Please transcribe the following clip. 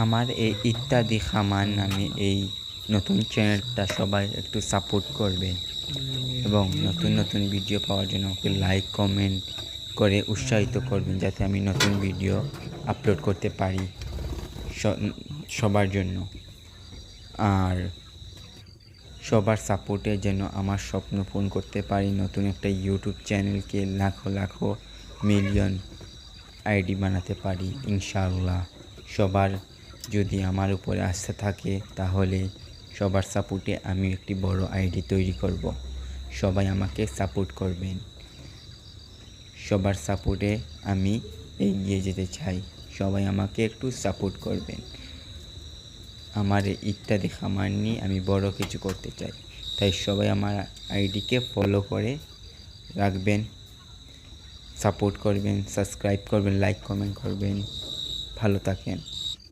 আমার এই ইত্যাদি খামার নামে এই নতুন চ্যানেলটা সবাই একটু সাপোর্ট করবেন এবং নতুন নতুন ভিডিও পাওয়ার জন্য আমাকে লাইক কমেন্ট করে উৎসাহিত করবেন, যাতে আমি নতুন ভিডিও আপলোড করতে পারি সবার জন্য। আর সবার সাপোর্টে যেন আমার স্বপ্ন পূরণ করতে পারি, নতুন একটা ইউটিউব চ্যানেলকে লাখো লাখো মিলিয়ন আইডি বানাতে পারি ইনশাআল্লাহ। সবার যদি আমার উপরে আস্থা থাকে তাহলে সবার সাপোর্টে আমি একটি বড় আইডি তৈরি করব। সবাই আমাকে সাপোর্ট করবেন, সবার সাপোর্টে আমি এগিয়ে যেতে চাই। সবাই আমাকে একটু সাপোর্ট করবেন। আমার ইত্যাদি খামার নিয়ে আমি বড় কিছু করতে চাই, তাই সবাই আমার আইডিকে ফলো করে রাখবেন, সাপোর্ট করবেন, সাবস্ক্রাইব করবেন, লাইক কমেন্ট করবেন। ভালো থাকেন।